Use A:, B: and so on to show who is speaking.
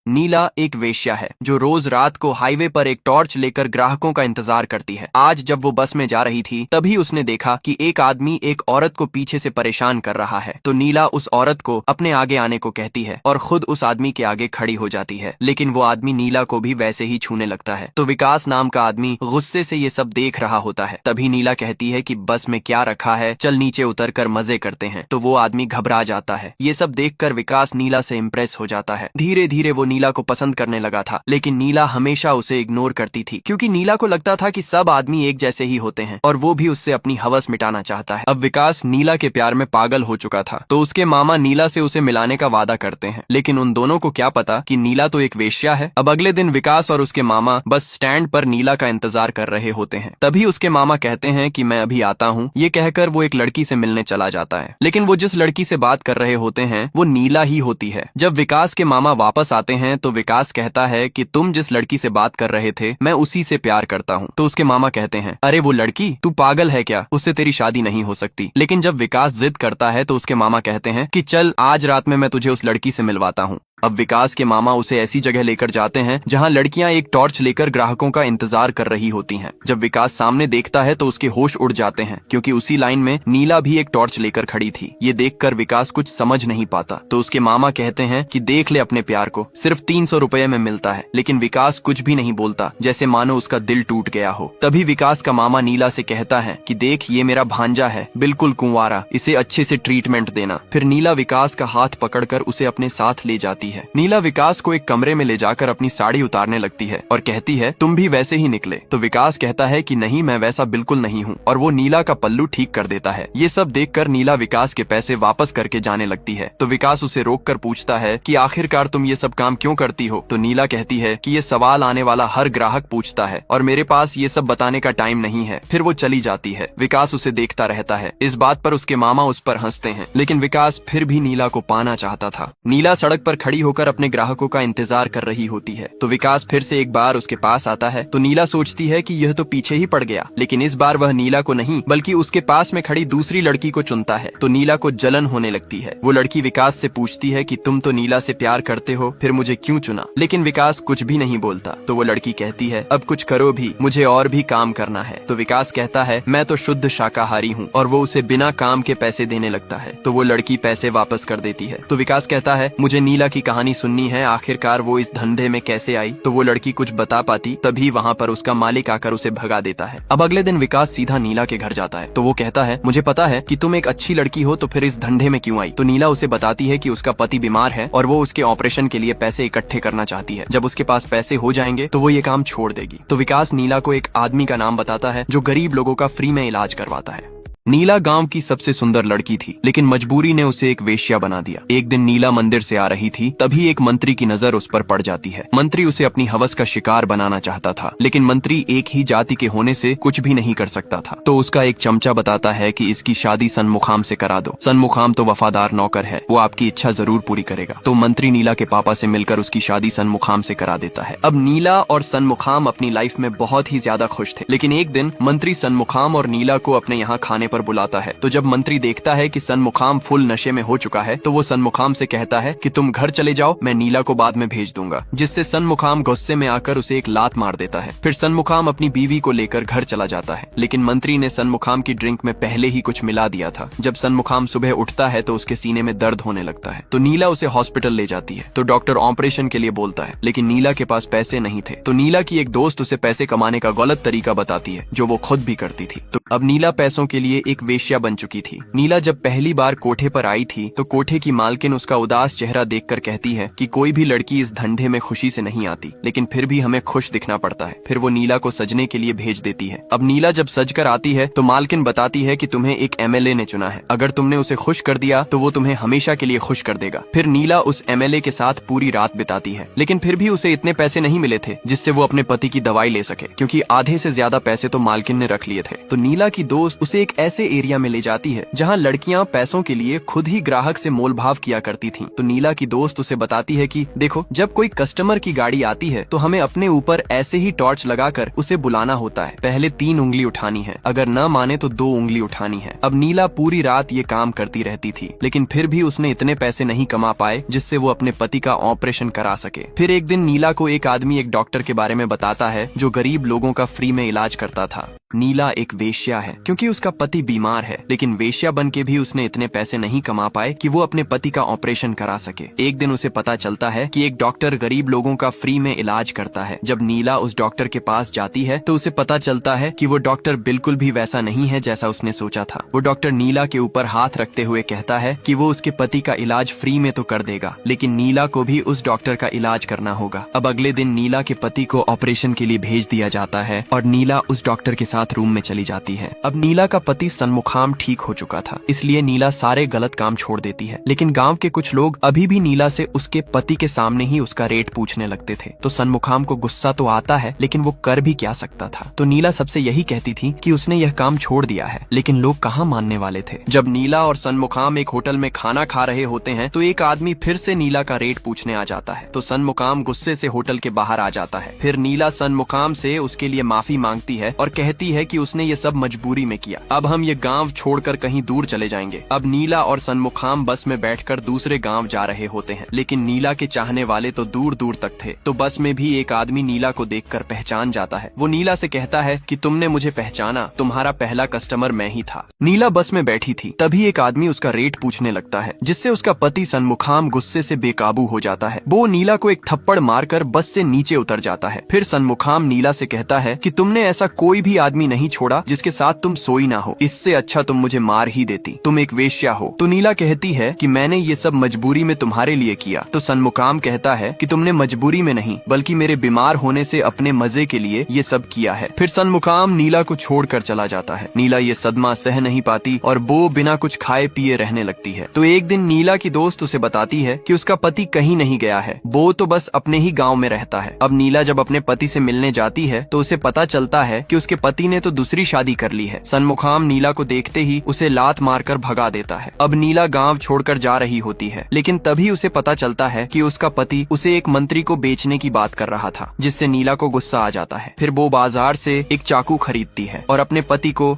A: नीला एक वेश्या है जो रोज रात को हाईवे पर एक टॉर्च लेकर ग्राहकों का इंतजार करती है। आज जब वो बस में जा रही थी तभी उसने देखा कि एक आदमी एक औरत को पीछे से परेशान कर रहा है। तो नीला उस औरत को अपने आगे आने को कहती है और खुद उस आदमी के आगे खड़ी हो जाती है, लेकिन वो आदमी नीला को भी वैसे ही छूने लगता है। तो विकास नाम का आदमी गुस्से से ये सब देख रहा होता है। तभी नीला कहती है कि बस में क्या रखा है, चल नीचे उतर कर मजे करते हैं। तो वो आदमी घबरा जाता है। ये सब देखकर विकास नीला से इम्प्रेस हो जाता है। धीरे धीरे वो नीला को पसंद करने लगा था, लेकिन नीला हमेशा उसे इग्नोर करती थी क्योंकि नीला को लगता था कि सब आदमी एक जैसे ही होते हैं और वो भी उससे अपनी हवस मिटाना चाहता है। अब विकास नीला के प्यार में पागल हो चुका था, तो उसके मामा नीला से उसे मिलाने का वादा करते हैं, लेकिन उन दोनों को क्या पता कि नीला तो एक वेश्या है। अब अगले दिन विकास और उसके मामा बस स्टैंड पर नीला का इंतजार कर रहे होते हैं। तभी उसके मामा कहते हैं कि मैं अभी आता हूँ। ये कहकर वो एक लड़की से मिलने चला जाता है, लेकिन वो जिस लड़की से बात कर रहे होते हैं वो नीला ही होती है। जब विकास के मामा वापस आते हैं तो विकास कहता है कि तुम जिस लड़की से बात कर रहे थे मैं उसी से प्यार करता हूँ। तो उसके मामा कहते हैं, अरे वो लड़की, तू पागल है क्या, उससे तेरी शादी नहीं हो सकती। लेकिन जब विकास जिद करता है तो उसके मामा कहते हैं कि चल आज रात में मैं तुझे उस लड़की से मिलवाता हूँ। अब विकास के मामा उसे ऐसी जगह लेकर जाते हैं जहां लड़कियां एक टॉर्च लेकर ग्राहकों का इंतजार कर रही होती हैं। जब विकास सामने देखता है तो उसके होश उड़ जाते हैं क्योंकि उसी लाइन में नीला भी एक टॉर्च लेकर खड़ी थी। ये देखकर विकास कुछ समझ नहीं पाता। तो उसके मामा कहते हैं कि देख ले अपने प्यार को, सिर्फ 300 रुपए में मिलता है। लेकिन विकास कुछ भी नहीं बोलता, जैसे मानो उसका दिल टूट गया हो। तभी विकास का मामा नीला से कहता है कि देख, ये मेरा भांजा है, बिल्कुल कुंवारा, इसे अच्छे से ट्रीटमेंट देना। फिर नीला विकास का हाथ पकड़कर उसे अपने साथ ले जाती है। नीला विकास को एक कमरे में ले जाकर अपनी साड़ी उतारने लगती है और कहती है तुम भी वैसे ही निकले। तो विकास कहता है कि नहीं, मैं वैसा बिल्कुल नहीं हूँ, और वो नीला का पल्लू ठीक कर देता है। ये सब देखकर नीला विकास के पैसे वापस करके जाने लगती है। तो विकास उसे रोककर पूछता है कि आखिरकार तुम ये सब काम क्यों करती हो। तो नीला कहती है कि ये सवाल आने वाला हर ग्राहक पूछता है और मेरे पास ये सब बताने का टाइम नहीं है। फिर वो चली जाती है। विकास उसे देखता रहता है। इस बात पर उसके मामा उस पर हंसते हैं, लेकिन विकास फिर भी नीला को पाना चाहता था। नीला सड़क पर खड़ी होकर अपने ग्राहकों का इंतजार कर रही होती है। तो विकास फिर से एक बार उसके पास आता है। तो नीला सोचती है कि यह तो पीछे ही पड़ गया, लेकिन इस बार वह नीला को नहीं बल्कि उसके पास में खड़ी दूसरी लड़की को चुनता है। तो नीला को जलन होने लगती है। वो लड़की विकास से पूछती है कि तुम तो नीला से प्यार करते हो, फिर मुझे क्यों चुना। लेकिन विकास कुछ भी नहीं बोलता। तो वो लड़की कहती है अब कुछ करो भी, मुझे और भी काम करना है। तो विकास कहता है मैं तो शुद्ध शाकाहारी हूँ, और वो उसे बिना काम के पैसे देने लगता है। तो वो लड़की पैसे वापस कर देती है। तो विकास कहता है मुझे नीला की कहानी सुननी है, आखिरकार वो इस धंधे में कैसे आई। तो वो लड़की कुछ बता पाती, तभी वहाँ पर उसका मालिक आकर उसे भगा देता है। अब अगले दिन विकास सीधा नीला के घर जाता है। तो वो कहता है मुझे पता है कि तुम एक अच्छी लड़की हो, तो फिर इस धंधे में क्यों आई। तो नीला उसे बताती है कि उसका पति बीमार है और वो उसके ऑपरेशन के लिए पैसे इकट्ठे करना चाहती है। जब उसके पास पैसे हो जाएंगे तो वो ये काम छोड़ देगी। तो विकास नीला को एक आदमी का नाम बताता है जो गरीब लोगों का फ्री में इलाज करवाता है। नीला गांव की सबसे सुंदर लड़की थी, लेकिन मजबूरी ने उसे एक वेश्या बना दिया। एक दिन नीला मंदिर से आ रही थी, तभी एक मंत्री की नजर उस पर पड़ जाती है। मंत्री उसे अपनी हवस का शिकार बनाना चाहता था, लेकिन मंत्री एक ही जाति के होने से कुछ भी नहीं कर सकता था। तो उसका एक चमचा बताता है कि इसकी शादी सनमुखाम से करा दो। सनमुखाम तो वफादार नौकर है, वो आपकी इच्छा जरूर पूरी करेगा। तो मंत्री नीला के पापा से मिलकर उसकी शादी सनमुखाम से करा देता है। अब नीला और सनमुखाम अपनी लाइफ में बहुत ही ज्यादा खुश थे, लेकिन एक दिन मंत्री सनमुखाम और नीला को अपने यहाँ खाने पर बुलाता है। तो जब मंत्री देखता है कि सनमुखाम फुल नशे में हो चुका है तो वो सनमुखाम से कहता है कि तुम घर चले जाओ, मैं नीला को बाद में भेज दूंगा। जिससे सनमुखाम गुस्से में आकर उसे एक लात मार देता है। फिर सनमुखाम अपनी बीवी को लेकर घर चला जाता है, लेकिन मंत्री ने सनमुखाम की ड्रिंक में पहले ही कुछ मिला दिया था। जब सनमुखाम सुबह उठता है तो उसके सीने में दर्द होने लगता है। तो नीला उसे हॉस्पिटल ले जाती है। तो डॉक्टर ऑपरेशन के लिए बोलता है, लेकिन नीला के पास पैसे नहीं थे। तो नीला की एक दोस्त उसे पैसे कमाने का गलत तरीका बताती है, जो वो खुद भी करती थी। तो अब नीला पैसों के लिए एक वेश्या बन चुकी थी। नीला जब पहली बार कोठे पर आई थी तो कोठे की मालकिन उसका उदास चेहरा देखकर कहती है कि कोई भी लड़की इस धंधे में खुशी से नहीं आती, लेकिन फिर भी हमें खुश दिखना पड़ता है। फिर वो नीला को सजने के लिए भेज देती है। अब नीला जब सज कर आती है तो मालकिन बताती है कि तुम्हें एक एमएलए ने चुना है, अगर तुमने उसे खुश कर दिया तो वो तुम्हें हमेशा के लिए खुश कर देगा। फिर नीला उस एमएलए के साथ पूरी रात बिताती है, लेकिन फिर भी उसे इतने पैसे नहीं मिले थे जिससे वो अपने पति की दवाई ले सके, क्योंकि आधे से ज्यादा पैसे तो मालकिन ने रख लिए थे। तो नीला की दोस्त उसे एक ऐसे ऐसे एरिया में ले जाती है जहाँ लड़कियाँ पैसों के लिए खुद ही ग्राहक से मोलभाव किया करती थीं। तो नीला की दोस्त उसे बताती है कि देखो, जब कोई कस्टमर की गाड़ी आती है तो हमें अपने ऊपर ऐसे ही टॉर्च लगाकर उसे बुलाना होता है। पहले 3 उंगली उठानी है, अगर न माने तो 2 उंगली उठानी है। अब नीला पूरी रात ये काम करती रहती थी, लेकिन फिर भी उसने इतने पैसे नहीं कमा पाए जिससे वो अपने पति का ऑपरेशन करा सके। फिर एक दिन नीला को एक आदमी एक डॉक्टर के बारे में बताता है जो गरीब लोगों का फ्री में इलाज करता था। नीला एक वेश्या है क्योंकि उसका पति बीमार है, लेकिन वेश्या बन के भी उसने इतने पैसे नहीं कमा पाए कि वो अपने पति का ऑपरेशन करा सके। एक दिन उसे पता चलता है कि एक डॉक्टर गरीब लोगों का फ्री में इलाज करता है। जब नीला उस डॉक्टर के पास जाती है तो उसे पता चलता है कि वो डॉक्टर बिल्कुल भी वैसा नहीं है जैसा उसने सोचा था। वो डॉक्टर नीला के ऊपर हाथ रखते हुए कहता है कि वो उसके पति का इलाज फ्री में तो कर देगा, लेकिन नीला को भी उस डॉक्टर का इलाज करना होगा। अब अगले दिन नीला के पति को ऑपरेशन के लिए भेज दिया जाता है और नीला उस डॉक्टर के साथ रूम में चली जाती है। अब नीला का पति सन्मुखाम ठीक हो चुका था, इसलिए नीला सारे गलत काम छोड़ देती है, लेकिन गांव के कुछ लोग अभी भी नीला से उसके पति के सामने ही उसका रेट पूछने लगते थे। तो सन्मुखाम को गुस्सा तो आता है, लेकिन वो कर भी क्या सकता था। तो नीला सबसे यही कहती थी कि उसने यह काम छोड़ दिया है, लेकिन लोग कहाँ मानने वाले थे। जब नीला और सन्मुखाम एक होटल में खाना खा रहे होते हैं तो एक आदमी फिर से नीला का रेट पूछने आ जाता है। तो सन्मुखाम गुस्से से होटल के बाहर आ जाता है। फिर नीला सन्मुखाम से उसके लिए माफी मांगती है और कहती है कि उसने ये सब मजबूरी में किया। अब हम ये गांव छोड़कर कहीं दूर चले जाएंगे। अब नीला और सन्मुखाम बस में बैठकर दूसरे गांव जा रहे होते हैं, लेकिन नीला के चाहने वाले तो दूर दूर तक थे। तो बस में भी एक आदमी नीला को देखकर पहचान जाता है। वो नीला से कहता है कि तुमने मुझे पहचाना, तुम्हारा पहला कस्टमर मैं ही था। नीला बस में बैठी थी, तभी एक आदमी उसका रेट पूछने लगता है, जिससे उसका पति सन्मुखाम गुस्से से बेकाबू हो जाता है। वो नीला को एक थप्पड़ मारकर बस से नीचे उतर जाता है। फिर सन्मुखाम नीला से कहता है कि तुमने ऐसा कोई भी आदमी नहीं छोड़ा जिसके साथ तुम सोई ना हो, इससे अच्छा तुम मुझे मार ही देती, तुम एक वेश्या हो। तो नीला कहती है कि मैंने ये सब मजबूरी में तुम्हारे लिए किया। तो सन्मुखाम कहता है कि तुमने मजबूरी में नहीं बल्कि मेरे बीमार होने से अपने मजे के लिए ये सब किया है। फिर सन्मुखाम नीला को छोड़कर चला जाता है। नीला ये सदमा सह नहीं पाती और वो बिना कुछ खाए पिए रहने लगती है। तो एक दिन नीला की दोस्त उसे बताती है कि उसका पति कहीं नहीं गया है, वो तो बस अपने ही गाँव में रहता है। अब नीला जब अपने पति से मिलने जाती है तो उसे पता चलता है कि उसके पति ने तो दूसरी शादी कर ली है। सन्मुखाम नीला को देखते ही उसे लात मारकर भगा देता है। अब नीला गांव छोड़कर जा रही होती है, लेकिन तभी उसे पता चलता है कि उसका पति उसे एक मंत्री को बेचने की बात कर रहा था, जिससे नीला को गुस्सा आ जाता है। फिर वो बाजार से एक चाकू खरीदती है और अपने पति को